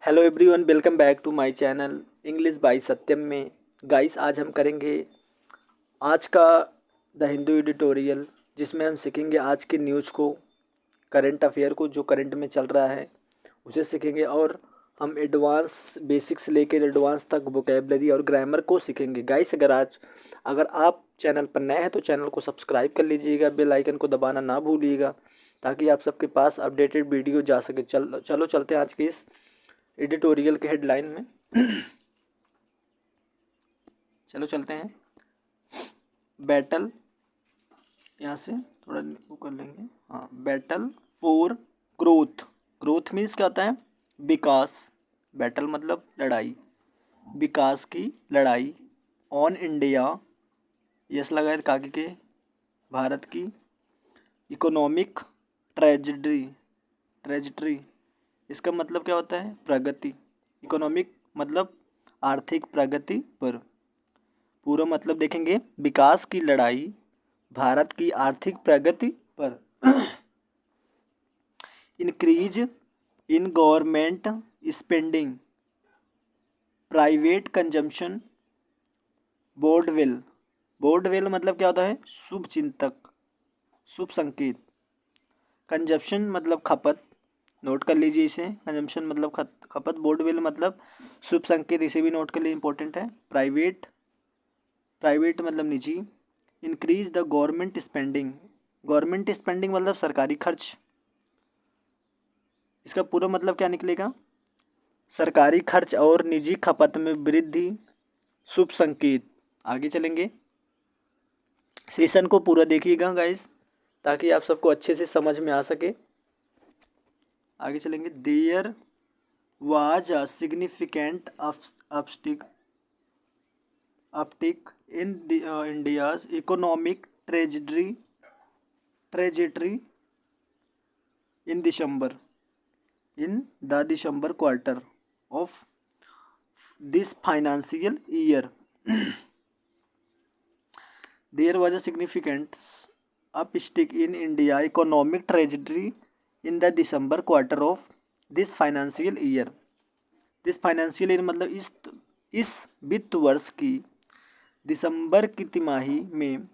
Hello everyone, welcome back to my channel English by Satyam में। Guys, आज हम करेंगे आज का द हिंदू एडिटोरियल, जिसमें हम सीखेंगे आज के न्यूज़ को, करंट अफेयर को, जो करंट में चल रहा है उसे सीखेंगे। और हम एडवांस बेसिक से लेकर एडवांस तक वोकेबलरी और ग्रामर को सीखेंगे। गाइस, अगर आप चैनल पर नए हैं तो चैनल को सब्सक्राइब कर लीजिएगा, बेल आइकन को दबाना ना भूलिएगा, ताकि आप सबके पास अपडेटेड वीडियो जा सके। चलो चलते हैं आज की इस एडिटोरियल के हेडलाइन में। चलो चलते हैं। बैटल, यहाँ से थोड़ा वो कर लेंगे। हाँ, battle for growth. Growth means क्या होता है? विकास। बैटल मतलब लड़ाई, विकास की लड़ाई। ऑन इंडिया, यस लगा काकी के, भारत की इकोनॉमिक ट्रेजिडी ट्रेजिटरी। इसका मतलब क्या होता है? प्रगति। इकोनॉमिक मतलब आर्थिक प्रगति पर। पूरा मतलब देखेंगे, विकास की लड़ाई, भारत की आर्थिक प्रगति पर। Increase in government spending, private consumption, बोर्डविल। बोर्डविल मतलब क्या होता है? शुभ चिंतक, शुभ संकेत। कंजप्शन मतलब खपत, नोट कर लीजिए इसे। कंजम्पशन मतलब खपत, बोर्डविल मतलब शुभ संकेत, इसे भी नोट कर लिए, इंपॉर्टेंट है। प्राइवेट मतलब निजी। Increase the government spending, government spending मतलब सरकारी खर्च। इसका पूरा मतलब क्या निकलेगा? सरकारी खर्च और निजी खपत में वृद्धि, शुभ संकेत। आगे चलेंगे, सेशन को पूरा देखिएगा गाइस, ताकि आप सबको अच्छे से समझ में आ सके। आगे चलेंगे। There was a significant uptick in India's economic trajectory in the December quarter of this financial year. There was a significant uptick in India economic trajectory in the December quarter of this financial year. This financial year मतलब इस वित्त वर्ष की दिसंबर की तिमाही में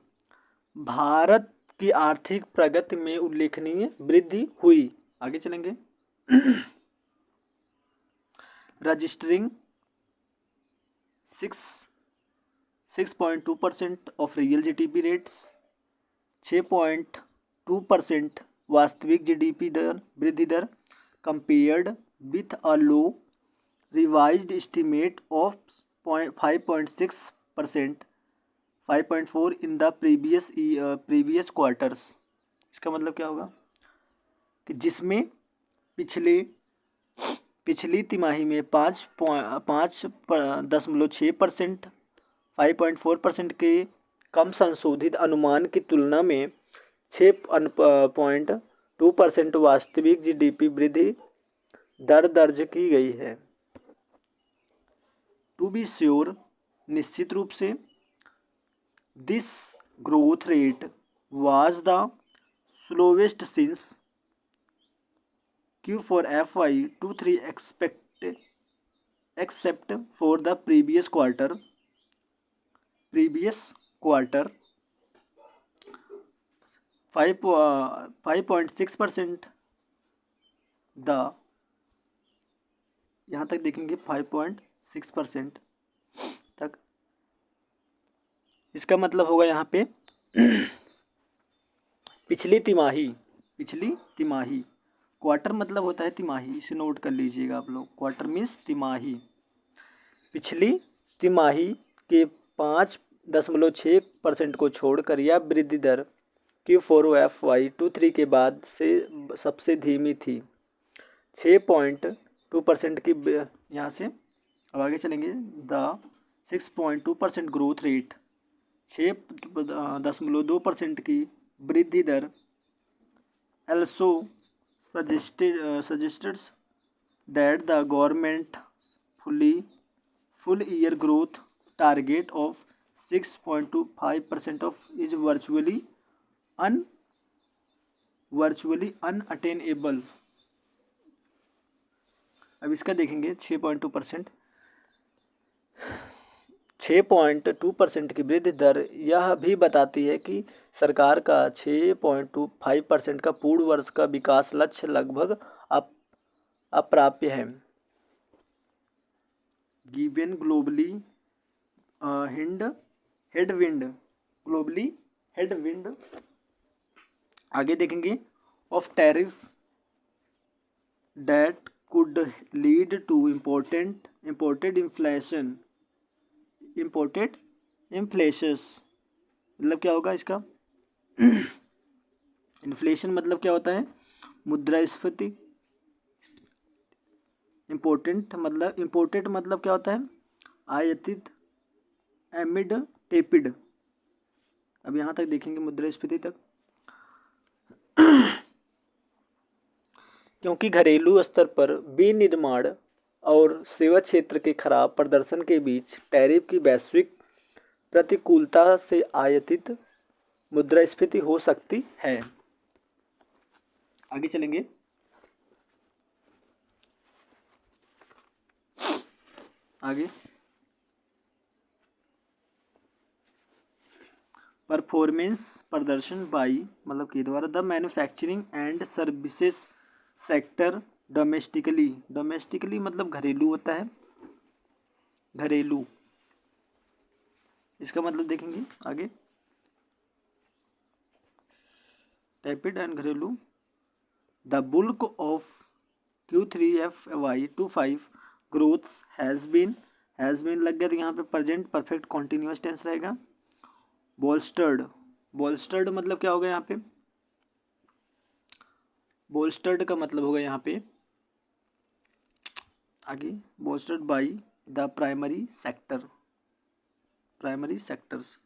भारत की आर्थिक प्रगति में उल्लेखनीय वृद्धि हुई। आगे चलेंगे। Registering 6.2% of real GDP rates, 6.2% वास्तविक जीडीपी दर, वृद्धि दर, compared with a low revised estimate of 5.6%, 5.4 in the previous quarters. इसका मतलब क्या होगा कि जिसमें पिछली तिमाही में 5.6%, 5.4% के कम संशोधित अनुमान की तुलना में 6.2% वास्तविक जीडीपी वृद्धि दर दर्ज की गई है। टू बी श्योर, निश्चित रूप से, this growth rate was the slowest since Q4 FY23 except for the previous quarter 5.6%। The यहाँ तक देखेंगे 5.6% तक। इसका मतलब होगा यहाँ पे पिछली तिमाही। क्वार्टर मतलब होता है तिमाही, इसे नोट कर लीजिएगा आप लोग। क्वार्टर मीन्स तिमाही। पिछली तिमाही के 5.6% को छोड़कर यह वृद्धि दर Q4 FY23 के बाद से सबसे धीमी थी। 6.2% की, यहाँ से अब आगे चलेंगे। द 6.2% ग्रोथ रेट, 6.2% की वृद्धि दर also suggests that the government full year growth target of 6.25% of is virtually unattainable. अब इसका देखेंगे 6.2%। 6.2% की वृद्धि दर यह भी बताती है कि सरकार का 6.25% का पूर्ण वर्ष का विकास लक्ष्य लगभग अप्राप्य है। गिवन ग्लोबली हेडविंड आगे देखेंगे of tariff that could lead to imported inflations मतलब क्या होगा इसका इन्फ्लेशन मतलब क्या होता है, मुद्रास्फीति। इम्पोर्टेड मतलब क्या होता है, आयातित, एमिड, टेपिड। अब यहाँ तक देखेंगे मुद्रास्फीति तक। क्योंकि घरेलू स्तर पर विनिर्माण और सेवा क्षेत्र के खराब प्रदर्शन के बीच टैरिफ की वैश्विक प्रतिकूलता से आयातित मुद्रास्फीति हो सकती है। आगे चलेंगे। आगे परफॉर्मेंस प्रदर्शन बाई मतलब के द्वारा the manufacturing and services sector domestically मतलब घरेलू होता है, घरेलू। इसका मतलब देखेंगे आगे, टैपिड एंड घरेलू। The bulk of Q3FY25 growth has been लग गया तो यहाँ पे प्रेजेंट परफेक्ट कॉन्टिन्यूस टेंस रहेगा। बोल्स्टर्ड मतलब क्या होगा यहाँ पे, बोल्स्टर्ड का मतलब होगा यहाँ पे आगे bolstered by the primary sectors.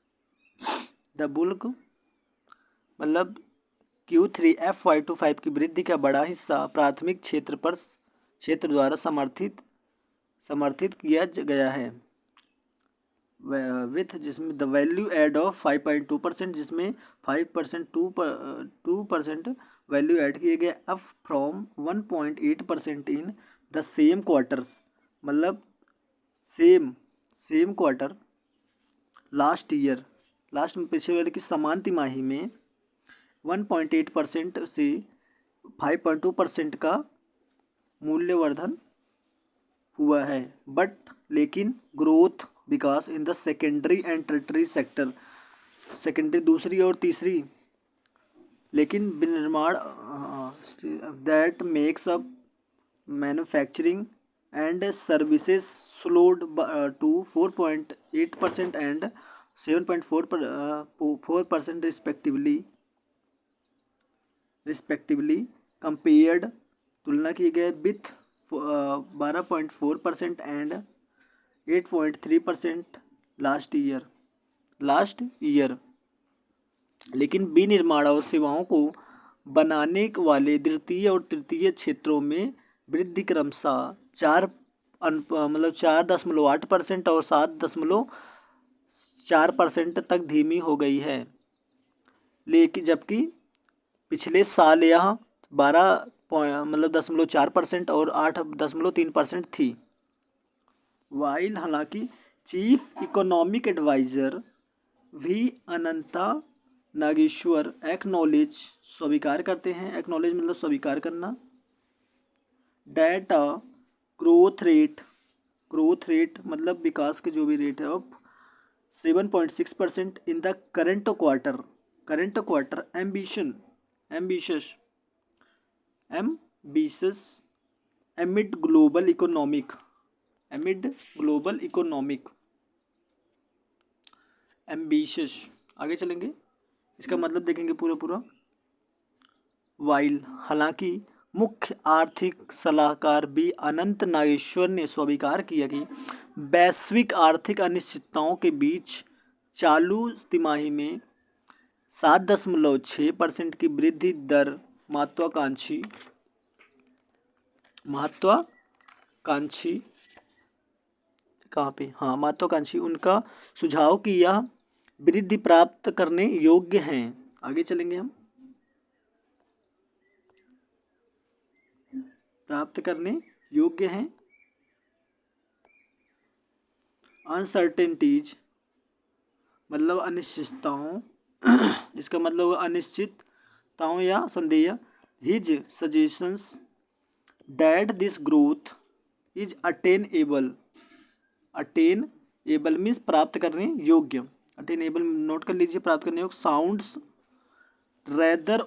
The bulk मतलब Q3FY25 की वृद्धि का बड़ा हिस्सा प्राथमिक क्षेत्र द्वारा समर्थित किया गया है विथ जिसमें द वैल्यू एड ऑफ 5.2%, जिसमें 2% वैल्यू ऐड किए गए up from 1.8% in the same quarters मतलब सेम क्वार्टर लास्ट में पिछले वाले की समान तिमाही में 1.8% से 5.2% का मूल्यवर्धन हुआ है। लेकिन ग्रोथ विकास in the secondary and tertiary sector, secondary दूसरी और तीसरी, लेकिन विनिर्माण that makes up manufacturing and services slowed to 4.8% and 7.4% respectively compared तुलना किए गए विथ 12.4% एंड 8.3% लास्ट ईयर। लेकिन विनिर्माण और सेवाओं को बनाने वाले द्वितीय और तृतीय क्षेत्रों में वृद्धि क्रमशः 4.8% और 7.4% तक धीमी हो गई है। लेकिन जबकि पिछले साल यह 12.4% और 8.3% थी। वाइल हालांकि चीफ इकोनॉमिक एडवाइजर भी अनंता नागेश्वर एक्नॉलेज स्वीकार करते हैं, एक्नॉलेज मतलब स्वीकार करना, डेटा ग्रोथ रेट मतलब विकास के जो भी रेट है of 7.6% in the current quarter ambitious एमिड global economic ambitious. आगे चलेंगे, इसका मतलब देखेंगे पूरा। वाइल हालांकि मुख्य आर्थिक सलाहकार बी अनंत नागेश्वर ने स्वीकार किया कि वैश्विक आर्थिक अनिश्चितताओं के बीच चालू तिमाही में 7.6% की वृद्धि दर महत्वाकांक्षी महत्वाकांक्षी उनका सुझाव कि यह वृद्धि प्राप्त करने योग्य हैं। आगे चलेंगे हम, प्राप्त करने योग्य हैं। अनसर्टेनिटीज मतलब अनिश्चितताओं इसका मतलब होगा अनिश्चितताओं या संदेह। His suggestions that this growth is attainable means प्राप्त करने योग्य। अटेनेबल नोट कर लीजिए, प्राप्त करने योग्य। साउंड्स रेदर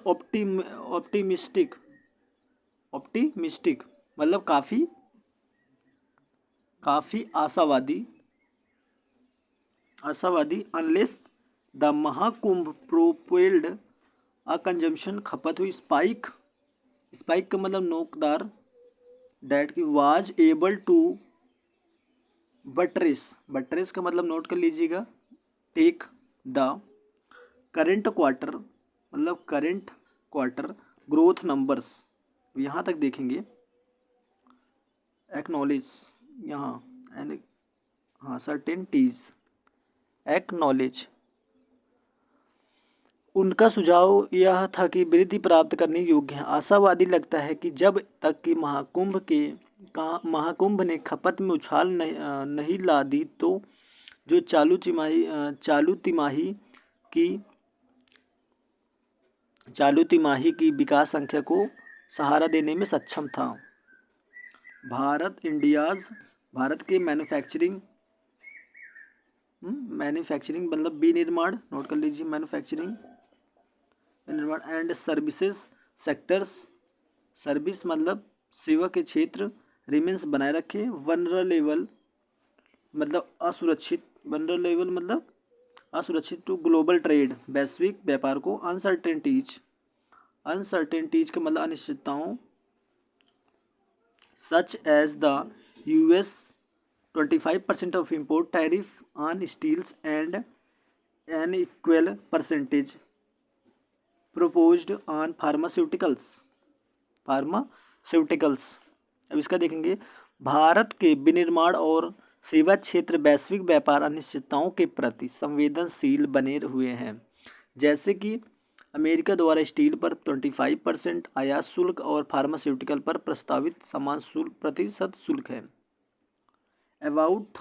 ऑप्टिमिस्टिक मतलब काफी आशावादी unless the Mahakumbh propelled a consumption खपत हुई स्पाइक का मतलब नोकदार डैट की वाज एबल टू बट्रेस का मतलब नोट कर लीजिएगा take the current quarter growth numbers. यहाँ तक देखेंगे एक्नॉलेज यहाँ एंड हाँ सर्टेनिटीज एक्नॉलेज। उनका सुझाव यह था कि वृद्धि प्राप्त करने योग्य है। आशावादी लगता है कि जब तक कि महाकुंभ ने खपत में उछाल नहीं ला दी तो जो चालू तिमाही की विकास संख्या को सहारा देने में सक्षम था। भारत के मैन्युफैक्चरिंग मतलब विनिर्माण नोट कर लीजिए manufacturing and services sectors. Service मतलब सेवा के क्षेत्र रिमेंस बनाए रखे। वनरेबल मतलब असुरक्षित टू ग्लोबल ट्रेड वैश्विक व्यापार को। अनसर्टेनिटीज का मतलब अनिश्चितताओं such as the US 25% of import tariff on steels and an equal percentage proposed on pharmaceuticals। अब इसका देखेंगे। भारत के विनिर्माण और सेवा क्षेत्र वैश्विक व्यापार अनिश्चितताओं के प्रति संवेदनशील बने हुए हैं, जैसे कि अमेरिका द्वारा स्टील पर 25% आयात शुल्क और फार्मास्यूटिकल पर प्रस्तावित समान प्रतिशत शुल्क है। अबाउट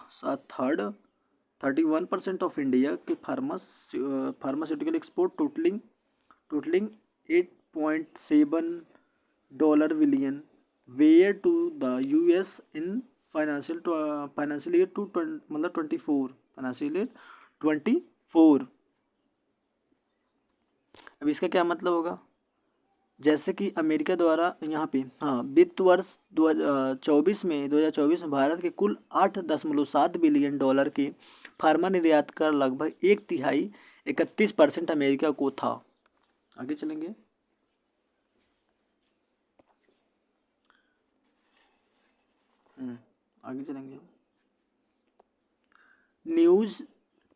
31% ऑफ इंडिया के pharmaceutical export totalling $8.7 billion were to the US in financial year 24। अब इसका क्या मतलब होगा, जैसे कि अमेरिका द्वारा यहाँ पे वित्त वर्ष 2024 में भारत के कुल $8.7 बिलियन के फार्मा निर्यात का लगभग 1/3 31% अमेरिका को था। आगे चलेंगे। News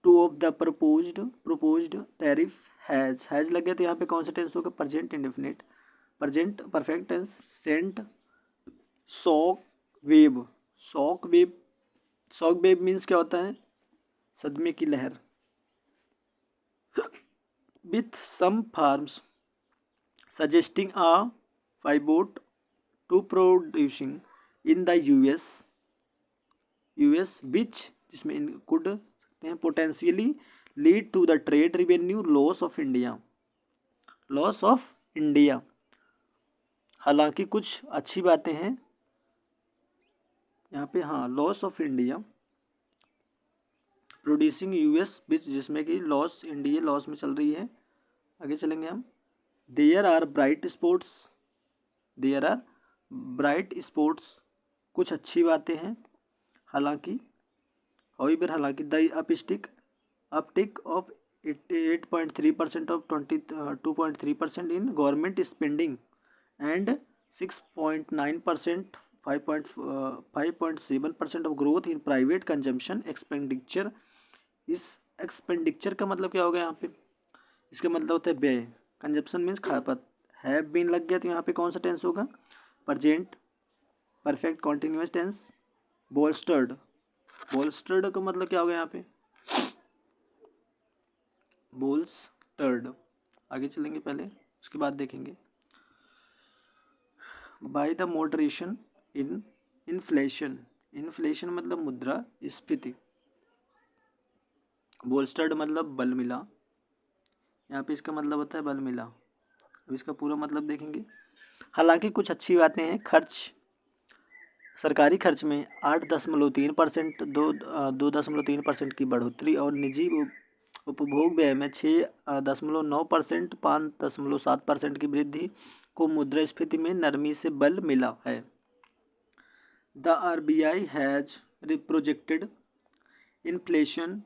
to of the proposed tariff has लग गया तो यहाँ पे कौन सा टेंस होगा, present indefinite, present perfect tense. Sent shock wave means क्या होता है, सदमे की लहर। With some firms suggesting a pivot to producing in the US which जिसमें could potentially lead to the trade revenue loss of India. हालांकि कुछ अच्छी बातें हैं यहाँ पे, loss of India producing US which जिसमें कि इंडिया लॉस में चल रही है। आगे चलेंगे हम। देयर आर ब्राइट स्पॉट्स कुछ अच्छी बातें हैं। हालांकि the uptick of 8.3% of 22.3% in government spending and 6.9% 5.7% of growth in private consumption expenditure. इस एक्सपेंडिचर का मतलब क्या होगा यहाँ पे, इसका मतलब होता है व्यय। कंजप्शन मीन्स खपत। हैव बीन लग गया तो यहाँ पे कौन सा टेंस होगा, प्रेजेंट परफेक्ट कॉन्टिन्यूअस टेंस। बोल्स्टर्ड का मतलब क्या होगा यहाँ पे, बोल्स्टर्ड। आगे चलेंगे, पहले उसके बाद देखेंगे। By the moderation in inflation, inflation मतलब मुद्रा स्फीति। बोल्स्टर्ड मतलब बल मिला, यहाँ पे इसका मतलब होता है बल मिला। अब इसका पूरा मतलब देखेंगे। हालांकि कुछ अच्छी बातें हैं। खर्च, सरकारी खर्च में 8.3%, 2.3% की बढ़ोतरी और निजी उपभोग व्यय में 6.9%, 5.7% की वृद्धि को मुद्रास्फीति में नरमी से बल मिला है। The RBI has projected inflation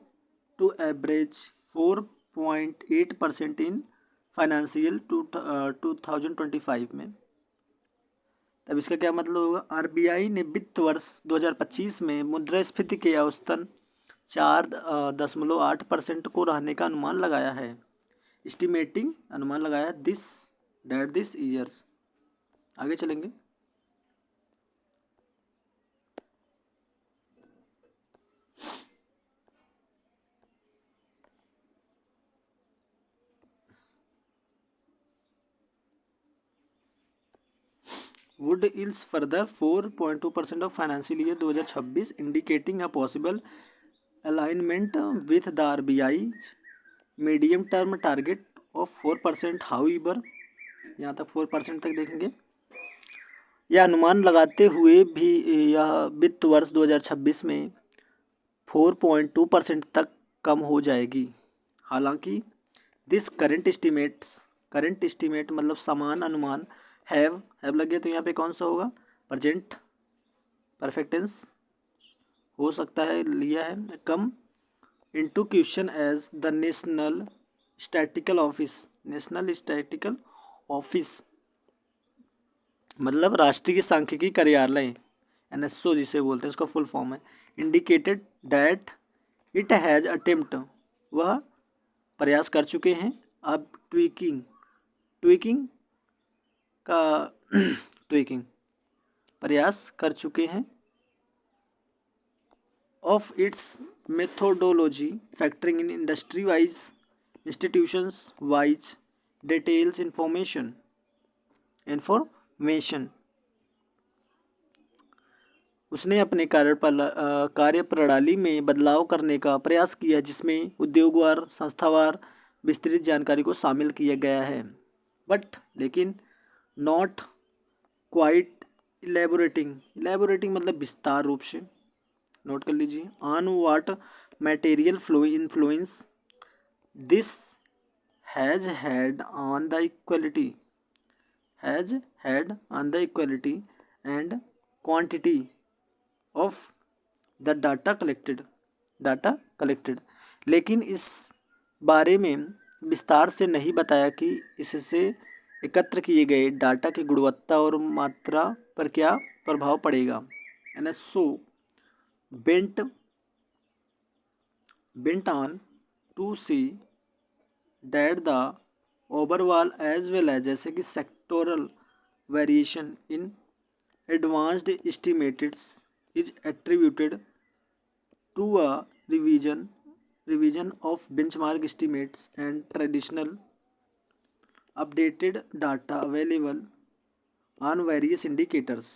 to average 4.8% in financial 2025 में। तब इसका क्या मतलब होगा? RBI ने वित्त वर्ष 2025 में मुद्रास्फीति के औसतन 4.8% को रहने का अनुमान लगाया है। एस्टिमेटिंग अनुमान लगाया दिस ईयर्स। आगे चलेंगे। Wood yields further 4.2% of financial year 2026, indicating a possible alignment with the RBI's medium-term target of 4%. However, यहाँ तक 4% तक देखेंगे। यह अनुमान लगाते हुए भी यह वित्त वर्ष 2026 में 4.2% तक कम हो जाएगी। हालांकि दिस करंट एस्टिमेट मतलब समान अनुमान हैव लगे तो यहाँ पे कौन सा होगा? प्रेजेंट परफेक्ट टेंस हो सकता है लिया है। Come into question as the national statistical office मतलब राष्ट्रीय सांख्यिकी कार्यालय NSO जिसे बोलते हैं, उसका फुल फॉर्म है। Indicated that it has attempt, वह प्रयास कर चुके हैं। अब ट्वीकिंग प्रयास कर चुके हैं of its methodology factoring in industry wise institutions wise details information उसने अपने कार्य प्रणाली में बदलाव करने का प्रयास किया जिसमें उद्योगवार संस्थावार विस्तृत जानकारी को शामिल किया गया है, लेकिन नॉट क्वाइट इलेबोरेटिंग मतलब विस्तार रूप से। नोट कर लीजिए। On what material flow influence this has had on the equality and quantity of the data collected, लेकिन इस बारे में विस्तार से नहीं बताया कि इससे एकत्र किए गए डाटा की गुणवत्ता और मात्रा पर क्या प्रभाव पड़ेगा। NSO bent on to see that the overall as well as जैसे कि sectoral variation in advanced estimates is attributed to a revision of benchmark estimates and traditional updated data available on various indicators।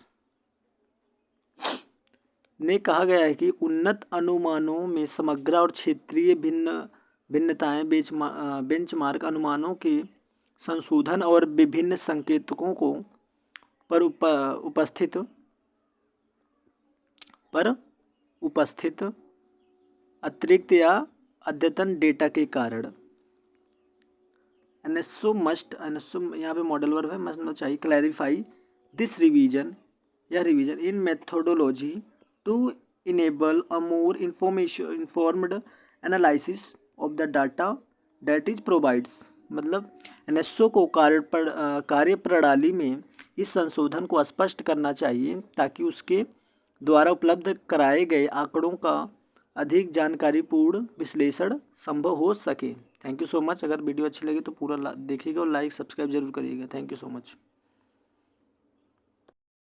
ने कहा गया है कि उन्नत अनुमानों में समग्र और क्षेत्रीय भिन्नताएं बेंचमार्क अनुमानों के संशोधन और विभिन्न संकेतकों को पर उपस्थित अतिरिक्त या अद्यतन डेटा के कारण। NSO यहाँ पे मॉडल वर्ब है, मस्ट चाहिए। Clarify this revision in methodology to enable a more informed analysis of the data that is provides. मतलब NSO को कार्य प्रणाली में इस संशोधन को स्पष्ट करना चाहिए ताकि उसके द्वारा उपलब्ध कराए गए आंकड़ों का अधिक जानकारीपूर्ण विश्लेषण संभव हो सके। Thank you so much. अगर वीडियो अच्छी लगी तो पूरा देखिएगा और लाइक सब्सक्राइब जरूर करिएगा। Thank you so much.